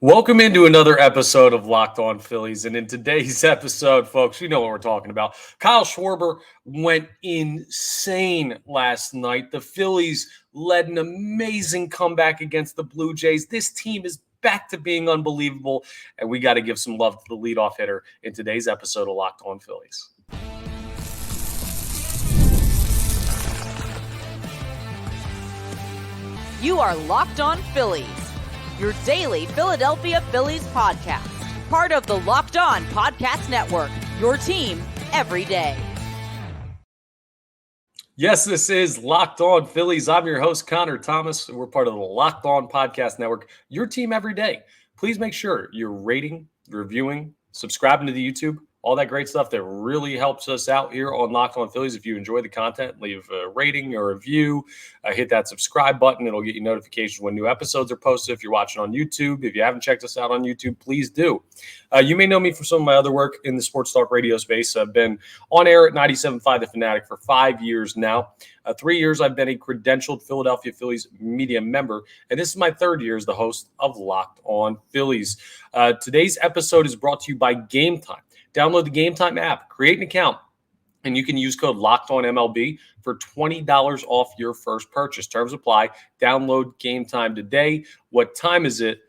Welcome into another episode of Locked On Phillies. And in today's episode, folks, you know what we're talking about. Kyle Schwarber went insane last night. The Phillies led an amazing comeback against the Blue Jays. This team is back to being unbelievable, and we got to give some love to the leadoff hitter in today's episode of Locked On Phillies. You are Locked On Phillies, your daily Philadelphia Phillies podcast. Part of the Locked On Podcast Network, your team every day. Yes, this is Locked On Phillies. I'm your host, Connor Thomas. We're part of the Locked On Podcast Network, your team every day. Please make sure you're rating, reviewing, subscribing to the YouTube, all that great stuff that really helps us out here on Locked On Phillies. If you enjoy the content, leave a rating or a review, hit that subscribe button. It'll get you notifications when new episodes are posted. If you're watching on YouTube, if you haven't checked us out on YouTube, please do. You may know me from some of my other work in the sports talk radio space. I've been on air at 97.5 The Fanatic for 5 years now. 3 years I've been a credentialed Philadelphia Phillies media member, and this is my third year as the host of Locked On Phillies. Today's episode is brought to you by Game Time. Download the Game Time app, create an account, and you can use code LOCKEDONMLB for $20 off your first purchase. Terms apply. Download Game Time today. What time is it?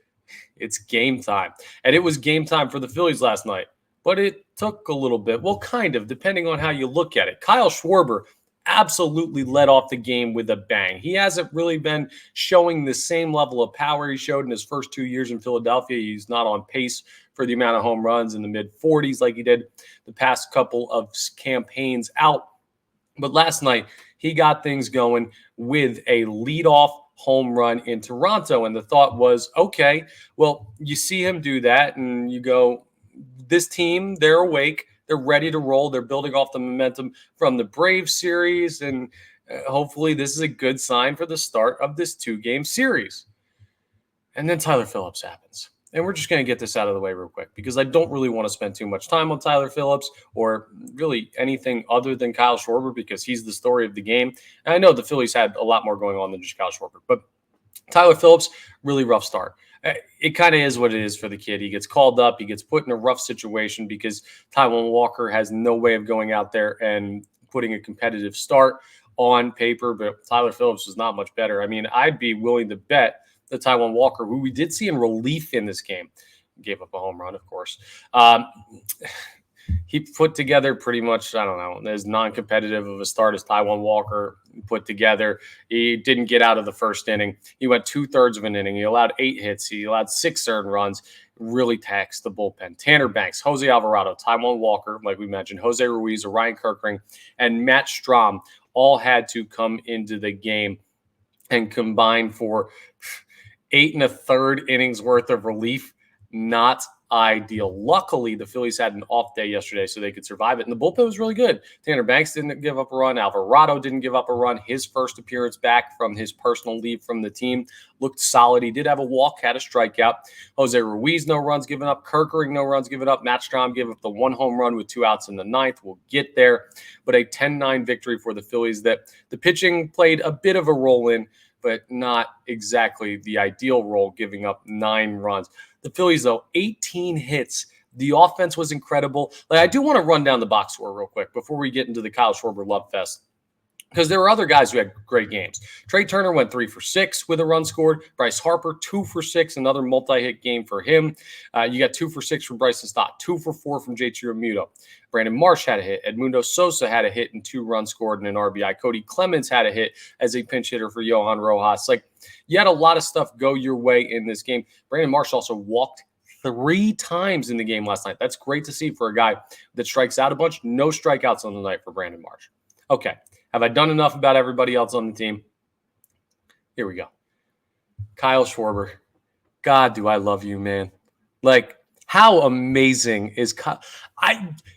It's game time. And it was game time for the Phillies last night, but it took a little bit. Well, kind of, depending on how you look at it. Kyle Schwarber absolutely led off the game with a bang. He hasn't really been showing the same level of power he showed in his first 2 years in Philadelphia. He's not on pace for the amount of home runs in the mid-40s like he did the past couple of campaigns out. But last night, he got things going with a leadoff home run in Toronto. And the thought was, okay, well, you see him do that and you go, this team, they're awake. They're ready to roll. They're building off the momentum from the Braves series. And hopefully this is a good sign for the start of this two-game series. And then Tyler Phillips happens. And we're just going to get this out of the way real quick because I don't really want to spend too much time on Tyler Phillips or really anything other than Kyle Schwarber because he's the story of the game. And I know the Phillies had a lot more going on than just Kyle Schwarber. But Tyler Phillips, really rough start. It kind of is what it is for the kid. He gets called up. He gets put in a rough situation because Taijuan Walker has no way of going out there and putting a competitive start on paper. But Tyler Phillips was not much better. I mean, I'd be willing to bet that Taijuan Walker, who we did see in relief in this game, gave up a home run, of course. He put together pretty much, I don't know, as non-competitive of a start as Taijuan Walker put together. He didn't get out of the first inning. He went 2/3 of an inning. He allowed 8 hits. He allowed 6 earned runs. Really taxed the bullpen. Tanner Banks, Jose Alvarado, Taijuan Walker, like we mentioned, Jose Ruiz, Ryan Kirkring, and Matt Strahm all had to come into the game and combine for 8 1/3 innings worth of relief. Not ideal. Luckily, the Phillies had an off day yesterday so they could survive it. And the bullpen was really good. Tanner Banks didn't give up a run. Alvarado didn't give up a run. His first appearance back from his personal leave from the team looked solid. He did have a walk, had a strikeout. Jose Ruiz, no runs given up. Kirkering, no runs given up. Matt Strahm gave up the 1 home run with 2 outs in the 9th. We'll get there. But a 10-9 victory for the Phillies that the pitching played a bit of a role in, but not exactly the ideal role, giving up 9 runs. The Phillies, though, 18 hits. The offense was incredible. I do want to run down the box score real quick before we get into the Kyle Schwarber love fest, because there were other guys who had great games. Trey Turner went 3 for 6 with a run scored. Bryce Harper, 2 for 6, another multi-hit game for him. You got 2 for 6 from Bryson Stott, 2 for 4 from JT Realmuto. Brandon Marsh had a hit. Edmundo Sosa had a hit and 2 runs scored and an RBI. Cody Clemens had a hit as a pinch hitter for Johan Rojas. You had a lot of stuff go your way in this game. Brandon Marsh also walked 3 times in the game last night. That's great to see for a guy that strikes out a bunch. No strikeouts on the night for Brandon Marsh. Okay. Have I done enough about everybody else on the team? Here we go. Kyle Schwarber. God, do I love you, man. How amazing is Kyle?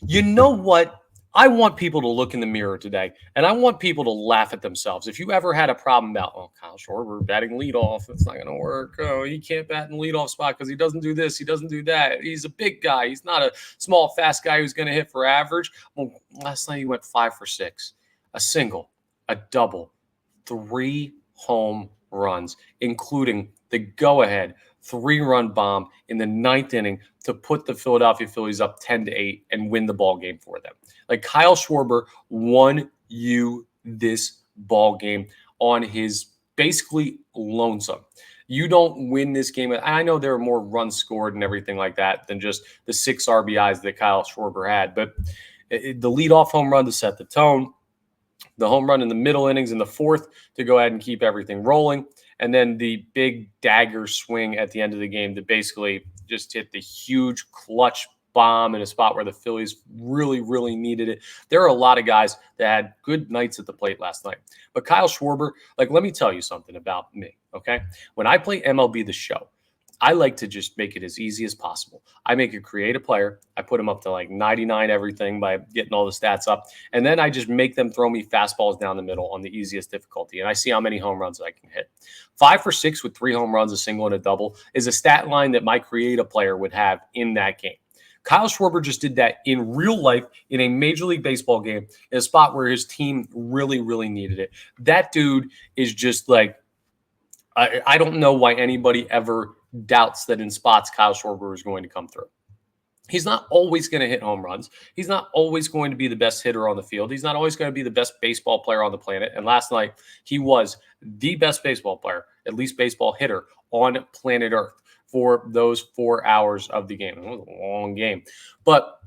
You know what? I want people to look in the mirror today, and I want people to laugh at themselves. If you ever had a problem about, Kyle Schwarber batting leadoff, it's not going to work. Oh, he can't bat in leadoff spot because he doesn't do this, he doesn't do that. He's a big guy. He's not a small, fast guy who's going to hit for average. Well, last night he went 5 for 6, a single, a double, 3 home runs, including the go-ahead 3-run bomb in the 9th inning to put the Philadelphia Phillies up 10-8 and win the ball game for them. Like, Kyle Schwarber won you this ball game on his basically lonesome. You don't win this game. I know there are more runs scored and everything like that than just the 6 RBIs that Kyle Schwarber had, but the leadoff home run to set the tone, the home run in the middle innings in the 4th to go ahead and keep everything rolling, and then the big dagger swing at the end of the game that basically just hit the huge clutch bomb in a spot where the Phillies really, really needed it. There are a lot of guys that had good nights at the plate last night. But Kyle Schwarber, like, let me tell you something about me, okay? When I play MLB The Show, I like to just make it as easy as possible. I make a creative player. I put them up to like 99 everything by getting all the stats up. And then I just make them throw me fastballs down the middle on the easiest difficulty. And I see how many home runs I can hit. 5 for 6 with 3 home runs, a single and a double is a stat line that my creative player would have in that game. Kyle Schwarber just did that in real life in a Major League Baseball game in a spot where his team really, really needed it. That dude is just like, I don't know why anybody ever doubts that in spots Kyle Schwarber is going to come through. He's not always going to hit home runs. He's not always going to be the best hitter on the field. He's not always going to be the best baseball player on the planet. And last night, he was the best baseball player, at least baseball hitter, on planet Earth for those 4 hours of the game. It was a long game. But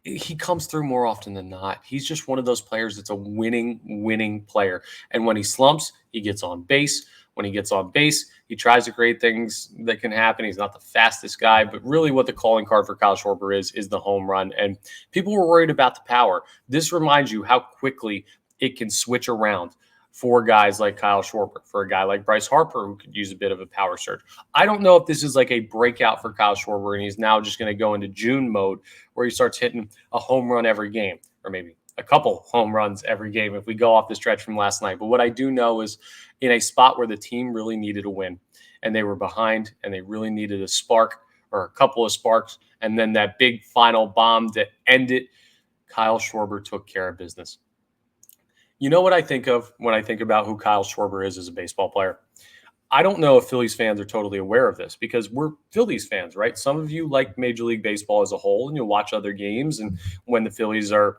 he comes through more often than not. He's just one of those players that's a winning player. And when he slumps, he gets on base. When he gets on base, he tries to create things that can happen. He's not the fastest guy, but really what the calling card for Kyle Schwarber is the home run. And people were worried about the power. This reminds you how quickly it can switch around for guys like Kyle Schwarber, for a guy like Bryce Harper, who could use a bit of a power surge. I don't know if this is like a breakout for Kyle Schwarber and he's now just going to go into June mode where he starts hitting a home run every game, or maybe a couple home runs every game if we go off the stretch from last night. But what I do know is in a spot where the team really needed a win and they were behind and they really needed a spark or a couple of sparks, and then that big final bomb to end it, Kyle Schwarber took care of business. You know what I think of when I think about who Kyle Schwarber is as a baseball player? I don't know if Phillies fans are totally aware of this because we're Phillies fans, right? Some of you like Major League Baseball as a whole and you'll watch other games. And when the Phillies are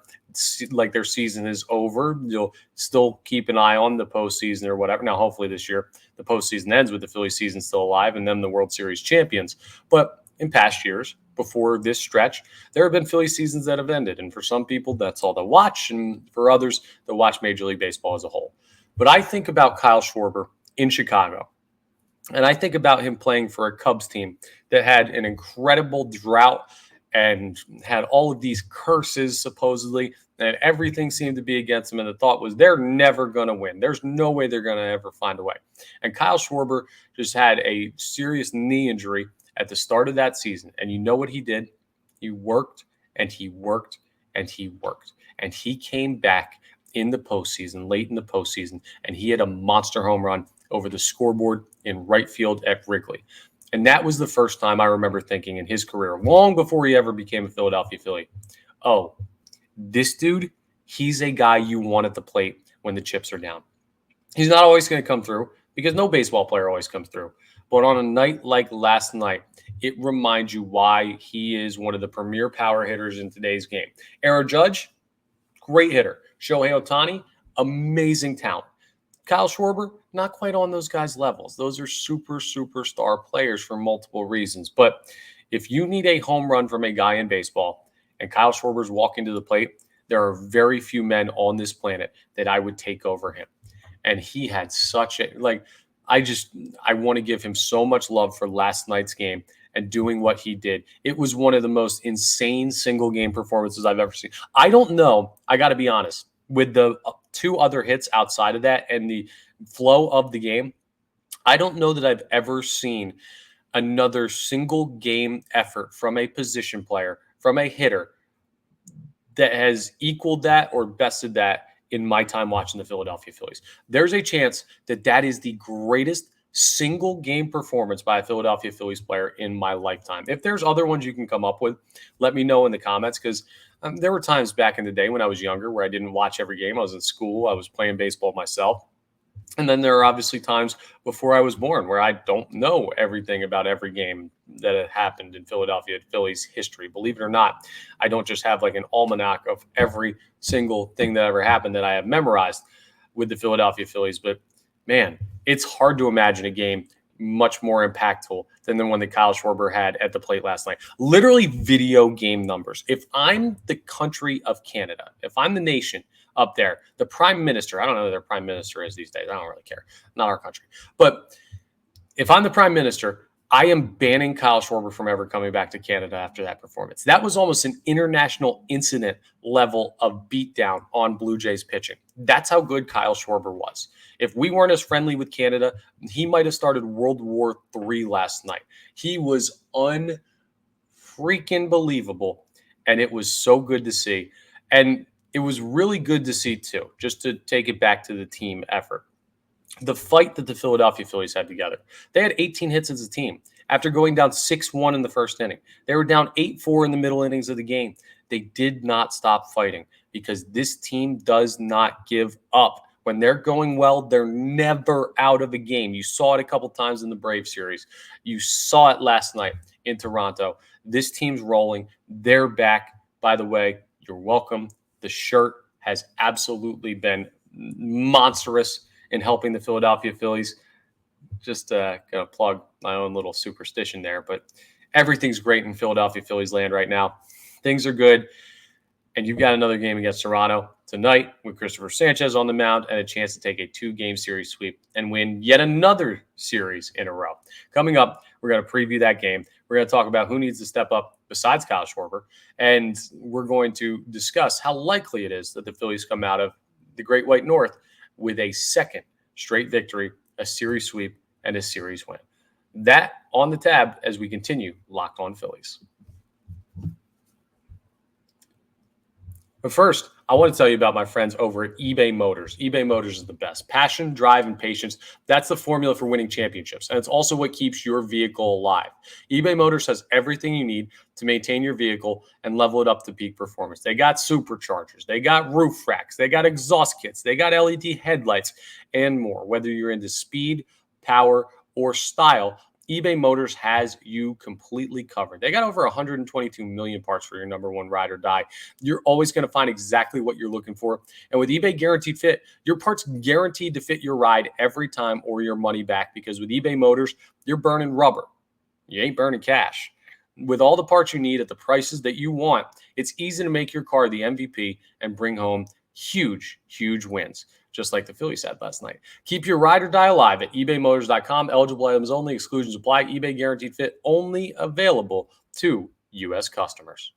like their season is over, you'll still keep an eye on the postseason or whatever. Now, hopefully this year the postseason ends with the Phillies season still alive and them the World Series champions. But in past years, before this stretch, there have been Phillies seasons that have ended. And for some people, that's all they'll watch. And for others, they'll watch Major League Baseball as a whole. But I think about Kyle Schwarber in Chicago. And I think about him playing for a Cubs team that had an incredible drought and had all of these curses, supposedly, and everything seemed to be against them. And the thought was they're never going to win. There's no way they're going to ever find a way. And Kyle Schwarber just had a serious knee injury at the start of that season. And you know what he did? He worked and he worked and he worked. And he came back in the postseason, late in the postseason, and he had a monster home run over the scoreboard in right field at Wrigley. And that was the first time I remember thinking in his career, long before he ever became a Philadelphia Philly, oh, this dude, he's a guy you want at the plate when the chips are down. He's not always going to come through because no baseball player always comes through. But on a night like last night, it reminds you why he is one of the premier power hitters in today's game. Aaron Judge, great hitter. Shohei Ohtani, amazing talent. Kyle Schwarber, not quite on those guys' levels. Those are superstar players for multiple reasons. But if you need a home run from a guy in baseball and Kyle Schwarber's walking to the plate, there are very few men on this planet that I would take over him. And he had such a, I want to give him so much love for last night's game and doing what he did. It was one of the most insane single game performances I've ever seen. I don't know, I got to be honest, with the 2 other hits outside of that and the flow of the game, I don't know that I've ever seen another single game effort from a position player, from a hitter, that has equaled that or bested that in my time watching the Philadelphia Phillies. There's a chance that that is the greatest single game performance by a Philadelphia Phillies player in my lifetime. If there's other ones you can come up with, let me know in the comments, because there were times back in the day when I was younger where I didn't watch every game. I was in school. I was playing baseball myself. And then there are obviously times before I was born where I don't know everything about every game that had happened in Philadelphia Phillies history. Believe it or not, I don't just have like an almanac of every single thing that ever happened that I have memorized with the Philadelphia Phillies. But man, it's hard to imagine a game much more impactful than the one that Kyle Schwarber had at the plate last night. Literally video game numbers. If I'm the country of Canada, if I'm the nation up there, the prime minister, I don't know who their prime minister is these days. I don't really care. Not our country. But if I'm the prime minister, I am banning Kyle Schwarber from ever coming back to Canada after that performance. That was almost an international incident level of beatdown on Blue Jays pitching. That's how good Kyle Schwarber was. If we weren't as friendly with Canada, he might have started World War III last night. He was unfreaking believable, and it was so good to see. And it was really good to see, too, just to take it back to the team effort. The fight that the Philadelphia Phillies had together. They had 18 hits as a team after going down 6-1 in the first inning. They were down 8-4 in the middle innings of the game. They did not stop fighting because this team does not give up. When they're going well, they're never out of a game. You saw it a couple times in the Brave series. You saw it last night in Toronto. This team's rolling. They're back. By the way, you're welcome. The shirt has absolutely been monstrous in helping the Philadelphia Phillies. Just going to plug my own little superstition there, but everything's great in Philadelphia Phillies land right now. Things are good, and you've got another game against Toronto tonight with Cristopher Sanchez on the mound and a chance to take a 2-game series sweep and win yet another series in a row. Coming up, we're going to preview that game. We're going to talk about who needs to step up besides Kyle Schwarber, and we're going to discuss how likely it is that the Phillies come out of the Great White North with a second straight victory, a series sweep, and a series win. That on the tab as we continue Locked On Phillies. But first, I want to tell you about my friends over at eBay Motors. eBay Motors is the best. Passion, drive, and patience. That's the formula for winning championships. And it's also what keeps your vehicle alive. eBay Motors has everything you need to maintain your vehicle and level it up to peak performance. They got superchargers. They got roof racks. They got exhaust kits. They got LED headlights and more. Whether you're into speed, power, or style, eBay Motors has you completely covered. They got over 122 million parts for your number one ride or die. You're always going to find exactly what you're looking for. And with eBay Guaranteed Fit, your parts guaranteed to fit your ride every time or your money back, because with eBay Motors, you're burning rubber. You ain't burning cash. With all the parts you need at the prices that you want, it's easy to make your car the MVP and bring home huge, huge wins, just like the Phillies had last night. Keep your ride or die alive at ebaymotors.com. Eligible items only. Exclusions apply. eBay Guaranteed Fit only available to U.S. customers.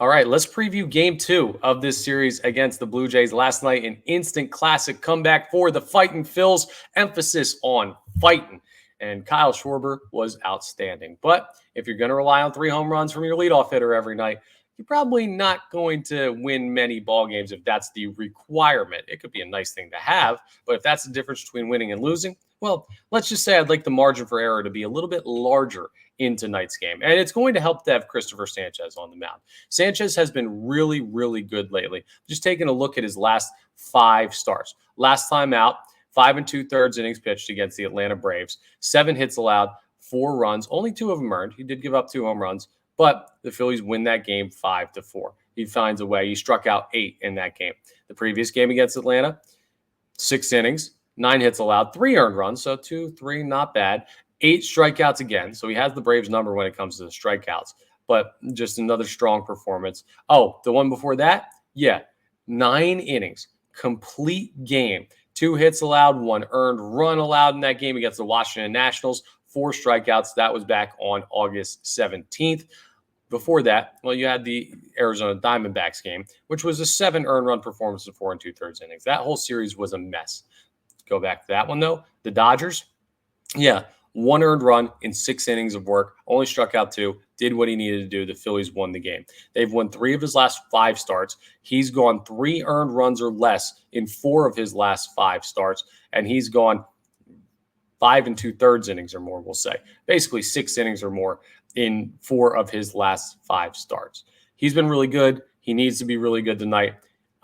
All right, let's preview Game 2 of this series against the Blue Jays last night. An instant classic comeback for the Fightin' Phils. Emphasis on fighting. And Kyle Schwarber was outstanding. But if you're going to rely on 3 home runs from your leadoff hitter every night, you're probably not going to win many ball games if that's the requirement. It could be a nice thing to have, but if that's the difference between winning and losing, well, let's just say I'd like the margin for error to be a little bit larger in tonight's game. And it's going to help to have Cristopher Sanchez on the mound. Sanchez has been really, really good lately. Just taking a look at his last 5 starts. Last time out, 5 2/3 innings pitched against the Atlanta Braves, 7 hits allowed, 4 runs, only 2 of them earned. He did give up 2 home runs, but the Phillies win that game 5-4. He finds a way. He struck out 8 in that game. The previous game against Atlanta, 6 innings, 9 hits allowed, 3 earned runs, so 2, 3, not bad. 8 strikeouts again, so he has the Braves number when it comes to the strikeouts, but just another strong performance. Oh, the one before that? Yeah, 9 innings, complete game. 2 hits allowed, 1 earned run allowed in that game against the Washington Nationals, 4 strikeouts. That was back on August 17th. Before that, well, you had the Arizona Diamondbacks game, which was a 7 earned run performance in 4 2/3 innings. That whole series was a mess. Go back to that one, though. The Dodgers, yeah, 1 earned run in 6 innings of work, only struck out 2, did what he needed to do. The Phillies won the game. They've won 3 of his last 5 starts. He's gone 3 earned runs or less in 4 of his last 5 starts, and he's gone 5 2/3 innings or more, we'll say. Basically 6 innings or more in 4 of his last 5 starts. He's been really good. He needs to be really good tonight.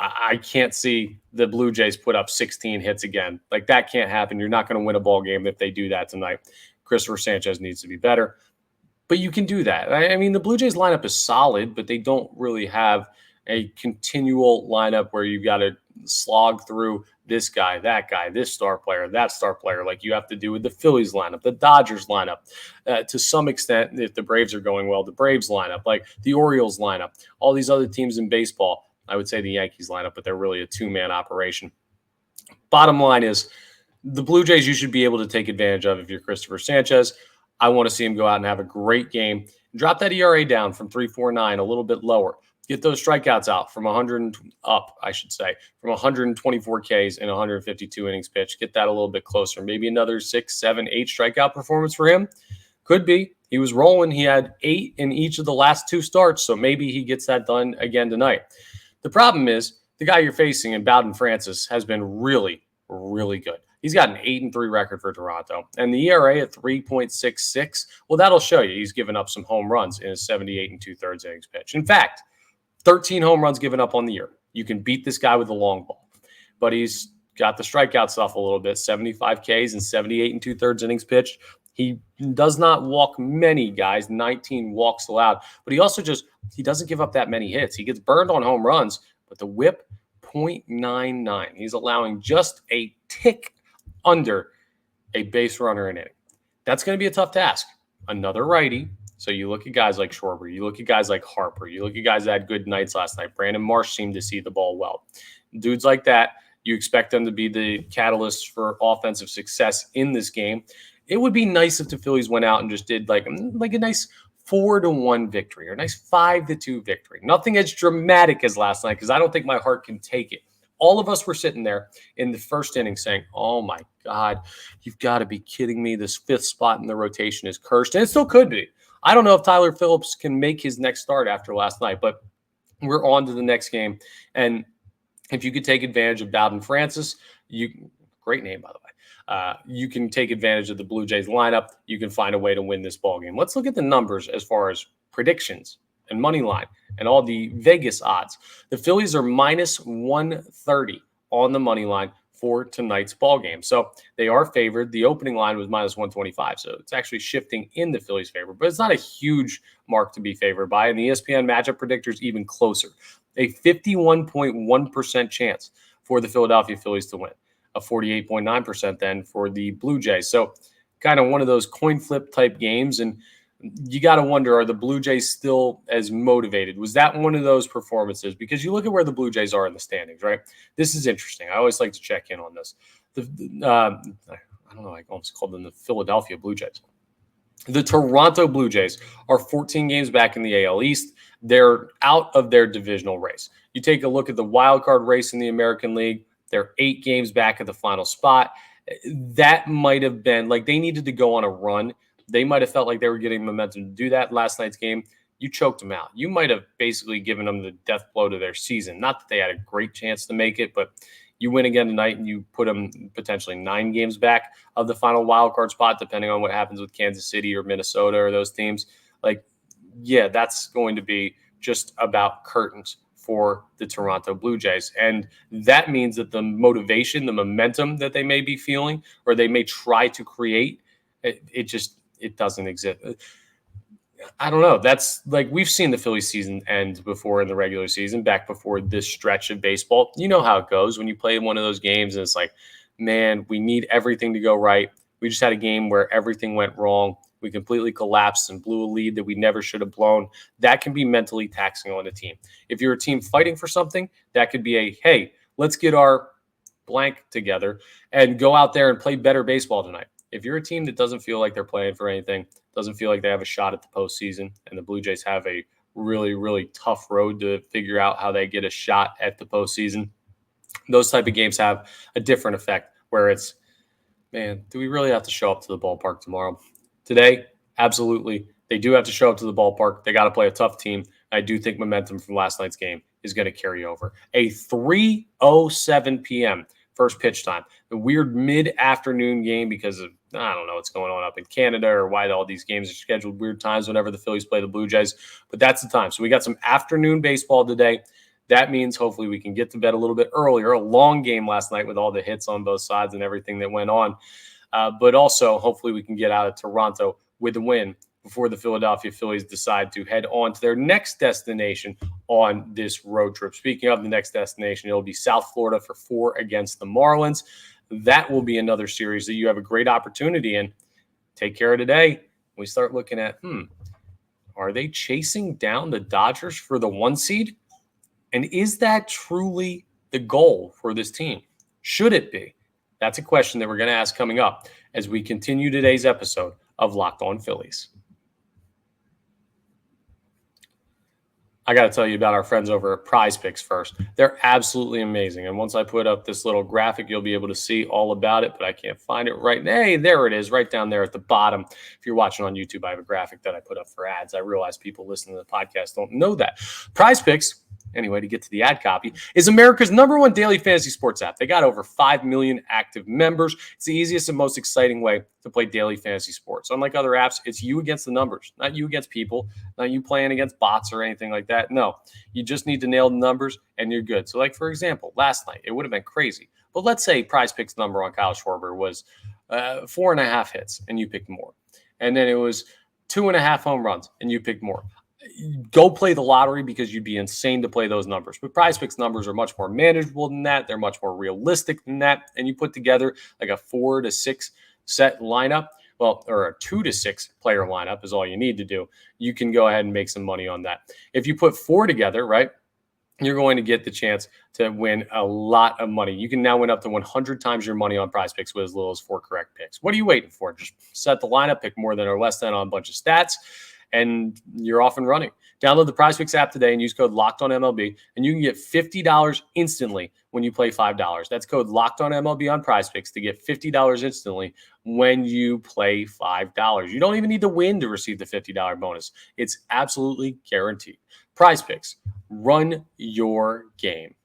I can't see the Blue Jays put up 16 hits again. Like, that can't happen. You're not going to win a ball game if they do that tonight. Cristopher Sanchez needs to be better. But you can do that. I mean, the Blue Jays lineup is solid, but they don't really have a continual lineup where you've got to slog through this guy, this star player, that star player, like you have to do with the Phillies lineup, the Dodgers lineup. To some extent, if the Braves are going well, the Braves lineup, like the Orioles lineup, all these other teams in baseball. I would say the Yankees lineup, but they're really a two-man operation. Bottom line is, the Blue Jays you should be able to take advantage of if you're Cristopher Sanchez. I want to see him go out and have a great game. Drop that ERA down from 3.49 a little bit lower. Get those strikeouts out from 100 up, I should say, from 124 Ks in 152 innings pitched. Get that a little bit closer. Maybe another 6, 7, 8 strikeout performance for him. Could be. He was rolling. He had 8 in each of the last 2 starts, so maybe he gets that done again tonight. The problem is the guy you're facing in Bowden Francis has been really, really good. He's got an 8-3 record for Toronto. And the ERA at 3.66, well, that'll show you he's given up some home runs in his 78 2/3 innings pitch. In fact, 13 home runs given up on the year. You can beat this guy with the long ball. But he's got the strikeout stuff a little bit, 75 Ks and 78 2/3 innings pitched. He does not walk many guys, 19 walks allowed. But he also he doesn't give up that many hits. He gets burned on home runs, but the whip, 0.99. He's allowing just a tick under a base runner an inning. That's going to be a tough task. Another righty. So you look at guys like Schwarber, you look at guys like Harper, you look at guys that had good nights last night. Brandon Marsh seemed to see the ball well. Dudes like that, you expect them to be the catalyst for offensive success in this game. It would be nice if the Phillies went out and just did like a nice 4-1 victory or a nice 5-2 victory. Nothing as dramatic as last night because I don't think my heart can take it. All of us were sitting there in the first inning saying, oh, my God, you've got to be kidding me. This 5th spot in the rotation is cursed. And it still could be. I don't know if Tyler Phillips can make his next start after last night, but we're on to the next game. And if you could take advantage of Bowden Francis, great name, by the way. You can take advantage of the Blue Jays lineup. You can find a way to win this ballgame. Let's look at the numbers as far as predictions and money line and all the Vegas odds. The Phillies are minus 130 on the money line for tonight's ball game. So they are favored. The opening line was minus 125. So it's actually shifting in the Phillies' favor, but it's not a huge mark to be favored by. And the ESPN matchup predictor is even closer. A 51.1% chance for the Philadelphia Phillies to win. A 48.9% then for the Blue Jays. So kind of one of those coin flip type games. And you got to wonder, are the Blue Jays still as motivated? Was that one of those performances? Because you look at where the Blue Jays are in the standings, right? This is interesting. I always like to check in on this. I don't know, I almost called them the Philadelphia Blue Jays. The Toronto Blue Jays are 14 games back in the AL East. They're out of their divisional race. You take a look at the wild card race in the American League. They're 8 games back at the final spot. That might have been like they needed to go on a run. They might have felt like they were getting momentum to do that. Last night's game, you choked them out. You might have basically given them the death blow to their season. Not that they had a great chance to make it, but you win again tonight and you put them potentially 9 games back of the final wild card spot, depending on what happens with Kansas City or Minnesota or those teams. Like, yeah, that's going to be just about curtains for the Toronto Blue Jays. And that means that the motivation, the momentum that they may be feeling or they may try to create, it doesn't exist. I don't know. That's like we've seen the Phillies season end before in the regular season, back before this stretch of baseball. You know how it goes when you play one of those games and it's like, man, we need everything to go right. We just had a game where everything went wrong. We completely collapsed and blew a lead that we never should have blown. That can be mentally taxing on a team. If you're a team fighting for something, that could be a, hey, let's get our blank together and go out there and play better baseball tonight. If you're a team that doesn't feel like they're playing for anything, doesn't feel like they have a shot at the postseason, and the Blue Jays have a really, really tough road to figure out how they get a shot at the postseason, those type of games have a different effect where it's, man, do we really have to show up to the ballpark tomorrow? Today, absolutely. They do have to show up to the ballpark. They got to play a tough team. I do think momentum from last night's game is going to carry over. A 3:07 p.m. first pitch time. A weird mid-afternoon game because of, I don't know what's going on up in Canada or why all these games are scheduled weird times whenever the Phillies play the Blue Jays, but that's the time. So we got some afternoon baseball today. That means hopefully we can get to bed a little bit earlier. A long game last night with all the hits on both sides and everything that went on. But also, hopefully we can get out of Toronto with a win before the Philadelphia Phillies decide to head on to their next destination on this road trip. Speaking of the next destination, it'll be South Florida for 4 against the Marlins. That will be another series that you have a great opportunity in. Take care of today. We start looking at, are they chasing down the Dodgers for the 1 seed? And is that truly the goal for this team? Should it be? That's a question that we're going to ask coming up as we continue today's episode of Locked On Phillies. I got to tell you about our friends over at Prize Picks first. They're absolutely amazing. And once I put up this little graphic, you'll be able to see all about it, but I can't find it right now. Hey, there it is, right down there at the bottom. If you're watching on YouTube, I have a graphic that I put up for ads. I realize people listening to the podcast don't know that. Prize Picks, anyway, to get to the ad copy, is America's #1 daily fantasy sports app. They got over 5 million active members. It's the easiest and most exciting way to play daily fantasy sports. Unlike other apps, it's you against the numbers, not you against people, not you playing against bots or anything like that. No, you just need to nail the numbers and you're good. So like, for example, last night, it would have been crazy. But let's say Prize Picks number on Kyle Schwarber was 4.5 hits and you picked more. And then it was 2.5 home runs and you picked more. Go play the lottery because you'd be insane to play those numbers. But Prize Picks numbers are much more manageable than that. They're much more realistic than that. And you put together like a 4 to 6 set lineup, or a 2 to 6 player lineup is all you need to do. You can go ahead and make some money on that. If you put 4 together, right, you're going to get the chance to win a lot of money. You can now win up to 100 times your money on Prize Picks with as little as 4 correct picks. What are you waiting for? Just set the lineup, pick more than or less than on a bunch of stats, and you're off and running. Download the Prize Picks app today and use code LOCKEDONMLB, and you can get $50 instantly when you play $5. That's code LOCKEDONMLB on Prize Picks to get $50 instantly when you play $5. You don't even need to win to receive the $50 bonus. It's absolutely guaranteed. Prize Picks, run your game.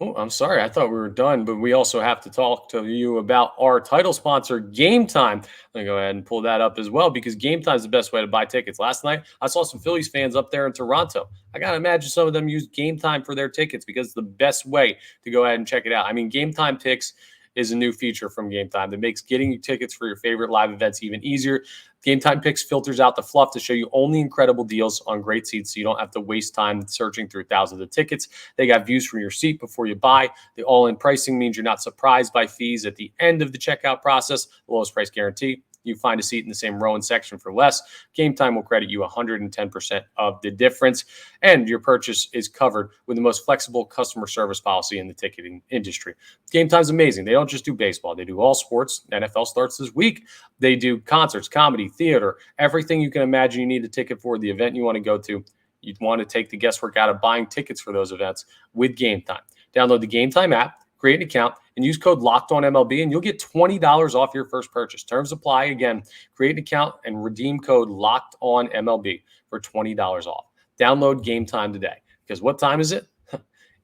Oh, I'm sorry. I thought we were done, but we also have to talk to you about our title sponsor, Game Time. Let me go ahead and pull that up as well because Game Time is the best way to buy tickets. Last night, I saw some Phillies fans up there in Toronto. I got to imagine some of them use Game Time for their tickets because it's the best way to go ahead and check it out. I mean, Game Time Picks is a new feature from Game Time that makes getting you tickets for your favorite live events even easier. Game Time Picks filters out the fluff to show you only incredible deals on great seats so you don't have to waste time searching through thousands of tickets. They got views from your seat before you buy. The all-in pricing means you're not surprised by fees at the end of the checkout process. The lowest price guarantee. You find a seat in the same row and section for less. Game Time will credit you 110% of the difference, and your purchase is covered with the most flexible customer service policy in the ticketing industry. Game Time's amazing. They don't just do baseball. They do all sports. NFL starts this week. They do concerts, comedy, theater, everything you can imagine you need a ticket for, the event you want to go to. You'd want to take the guesswork out of buying tickets for those events with Game Time. Download the Game Time app, create an account, and use code LOCKEDONMLB, and you'll get $20 off your first purchase. Terms apply. Again, create an account and redeem code LOCKEDONMLB for $20 off. Download Game Time today because what time is it?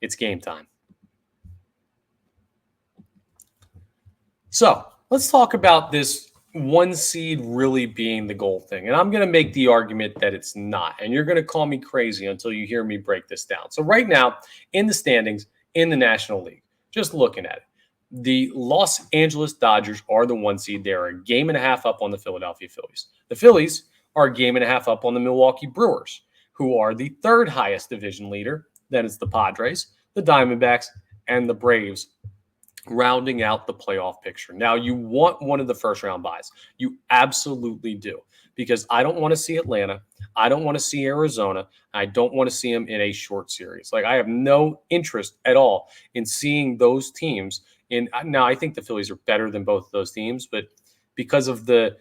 It's game time. So let's talk about this 1 seed really being the goal thing. And I'm going to make the argument that it's not. And you're going to call me crazy until you hear me break this down. So right now in the standings in the National League, just looking at it, the Los Angeles Dodgers are the 1 seed. They're a 1.5 games up on the Philadelphia Phillies. The Phillies are a 1.5 games up on the Milwaukee Brewers, who are the 3rd highest division leader. Then it's the Padres, the Diamondbacks, and the Braves, rounding out the playoff picture. Now, you want one of the first-round buys. You absolutely do, because I don't want to see Atlanta. I don't want to see Arizona. I don't want to see them in a short series. Like, I have no interest at all in seeing those teams. Now, I think the Phillies are better than both of those teams, but because of the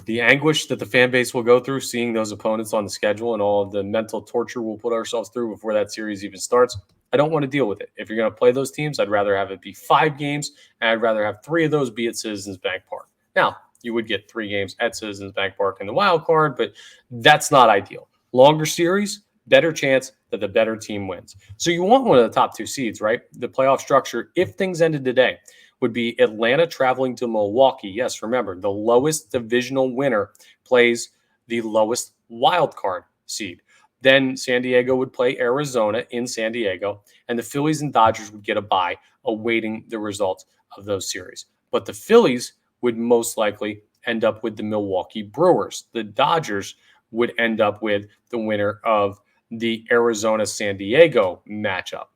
anguish that the fan base will go through seeing those opponents on the schedule and all of the mental torture we'll put ourselves through before that series even starts, I don't want to deal with it. If you're going to play those teams, I'd rather have it be 5 games, and I'd rather have 3 of those be at Citizens Bank Park. Now, you would get 3 games at Citizens Bank Park in the wild card, but that's not ideal. Longer series, better chance that the better team wins. So you want one of the top 2 seeds, right? The playoff structure, if things ended today, would be Atlanta traveling to Milwaukee. Yes, remember, the lowest divisional winner plays the lowest wild card seed. Then San Diego would play Arizona in San Diego, and the Phillies and Dodgers would get a bye awaiting the results of those series. But the Phillies would most likely end up with the Milwaukee Brewers. The Dodgers would end up with the winner of the Arizona-San Diego matchup.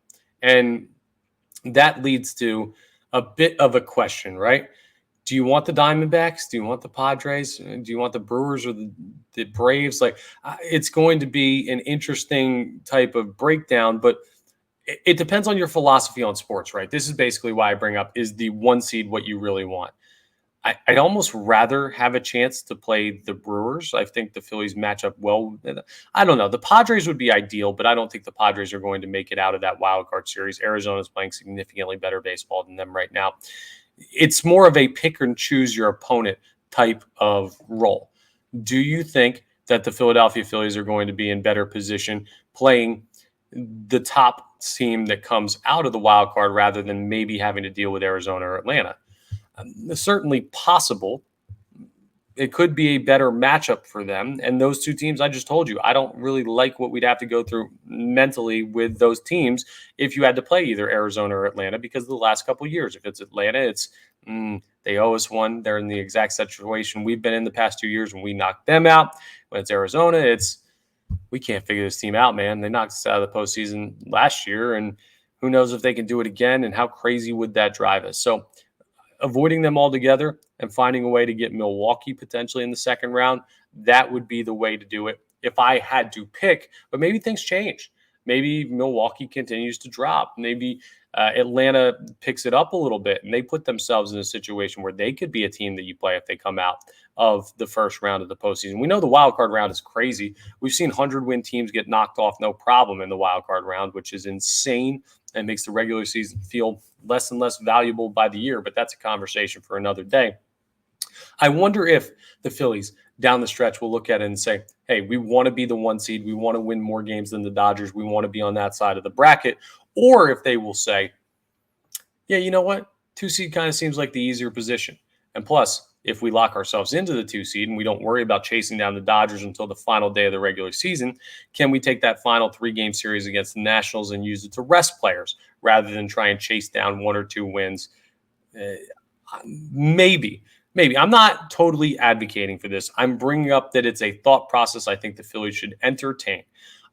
And that leads to a bit of a question, right? Do you want the Diamondbacks? Do you want the Padres? Do you want the Brewers or the Braves? It's going to be an interesting type of breakdown, but it depends on your philosophy on sports, right? This is basically why I bring up, is the one seed what you really want? I'd almost rather have a chance to play the Brewers. I think the Phillies match up well. I don't know. The Padres would be ideal, but I don't think the Padres are going to make it out of that wild card series. Arizona's playing significantly better baseball than them right now. It's more of a pick and choose your opponent type of role. Do you think that the Philadelphia Phillies are going to be in better position playing the top team that comes out of the wild card rather than maybe having to deal with Arizona or Atlanta? Certainly possible. It could be a better matchup for them. And those two teams, I just told you, I don't really like what we'd have to go through mentally with those teams if you had to play either Arizona or Atlanta, because of the last couple of years. If it's Atlanta, it's they owe us one. They're in the exact situation we've been in the past 2 years when we knocked them out. When it's Arizona, it's we can't figure this team out, man. They knocked us out of the postseason last year, and who knows if they can do it again, and how crazy would that drive us? So avoiding them altogether and finding a way to get Milwaukee potentially in the second round, that would be the way to do it if I had to pick. But maybe things change. Maybe Milwaukee continues to drop. Maybe Atlanta picks it up a little bit and they put themselves in a situation where they could be a team that you play if they come out of the first round of the postseason. We know the wild card round is crazy. We've seen 100-win teams get knocked off no problem in the wild card round, which is insane and makes the regular season feel less and less valuable by the year. But that's a conversation for another day. I wonder if the Phillies down the stretch will look at it and say, hey, we want to be the one seed. We want to win more games than the Dodgers. We want to be on that side of the bracket. Or if they will say, yeah, you know what? 2 seed kind of seems like the easier position. And plus, if we lock ourselves into the 2 seed and we don't worry about chasing down the Dodgers until the final day of the regular season, can we take that final 3-game series against the Nationals and use it to rest players rather than try and chase down 1 or 2 wins? Maybe. I'm not totally advocating for this. I'm bringing up that it's a thought process I think the Phillies should entertain.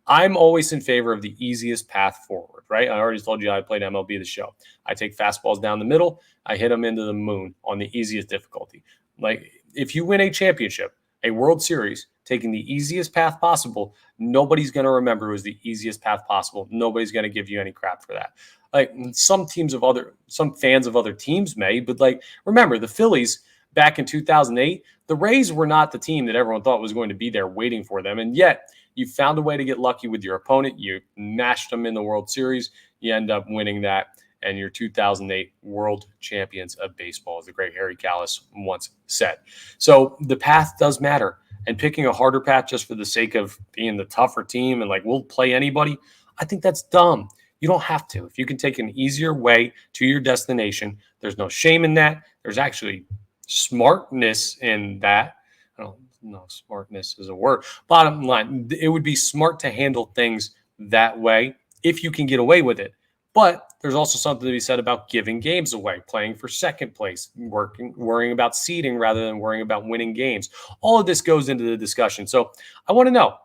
I'm always in favor of the easiest path forward, right? I already told you I played MLB The Show. I take fastballs down the middle. I hit them into the moon on the easiest difficulty. Like, if you win a championship, a World Series, taking the easiest path possible, nobody's going to remember it was the easiest path possible. Nobody's going to give you any crap for that. Like, some fans of other teams may, but remember the Phillies back in 2008, the Rays were not the team that everyone thought was going to be there waiting for them. And yet you found a way to get lucky with your opponent. You mashed them in the World Series. You end up winning that. And you're 2008 world champions of baseball, as the great Harry Kalas once said. So the path does matter. And picking a harder path just for the sake of being the tougher team and we'll play anybody, I think that's dumb. You don't have to. If you can take an easier way to your destination, there's no shame in that. There's actually smartness in that. I don't know, smartness is a word. Bottom line, it would be smart to handle things that way if you can get away with it. But there's also something to be said about giving games away, playing for second place, worrying about seeding rather than worrying about winning games. All of this goes into the discussion. So I want to know,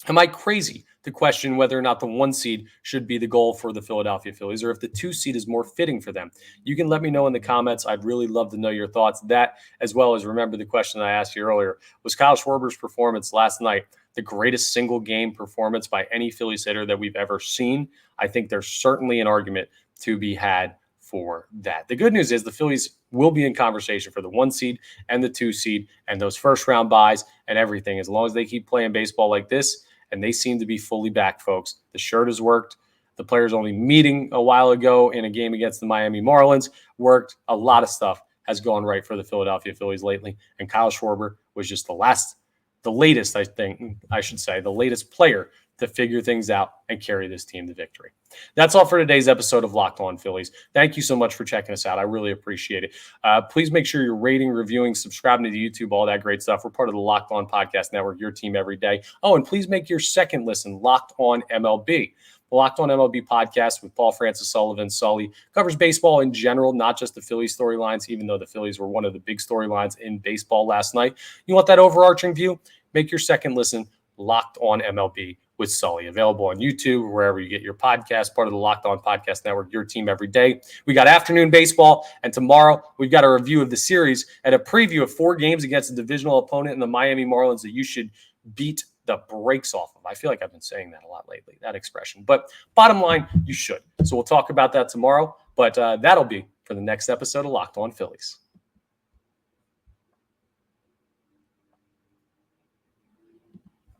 am I crazy to question whether or not the 1 seed should be the goal for the Philadelphia Phillies, or if the 2 seed is more fitting for them? You can let me know in the comments. I'd really love to know your thoughts. That, as well as remember the question I asked you earlier, was Kyle Schwarber's performance last night the greatest single game performance by any Phillies hitter that we've ever seen? I think there's certainly an argument to be had for that. The good news is the Phillies will be in conversation for the 1 seed and the 2 seed and those first round buys and everything, as long as they keep playing baseball like this. And they seem to be fully back, folks. The shirt has worked. The players only meeting a while ago in a game against the Miami Marlins worked. A lot of stuff has gone right for the Philadelphia Phillies lately. And Kyle Schwarber was just the latest player to figure things out and carry this team to victory. That's all for today's episode of Locked On Phillies. Thank you so much for checking us out. I really appreciate it. Please make sure you're rating, reviewing, subscribing to the YouTube, all that great stuff. We're part of the Locked On Podcast Network, your team every day. Oh, and please make your second listen Locked On MLB. The Locked On MLB podcast with Paul Francis Sullivan, Sully, covers baseball in general, not just the Phillies storylines, even though the Phillies were one of the big storylines in baseball last night. You want that overarching view? Make your second listen Locked On MLB with Sully. Available on YouTube, wherever you get your podcast, part of the Locked On Podcast Network, your team every day. We got afternoon baseball, and tomorrow we've got a review of the series and a preview of 4 games against a divisional opponent in the Miami Marlins that you should beat the brakes off of. I feel like I've been saying that a lot lately, that expression. But bottom line, you should. So we'll talk about that tomorrow, but that'll be for the next episode of Locked On Phillies.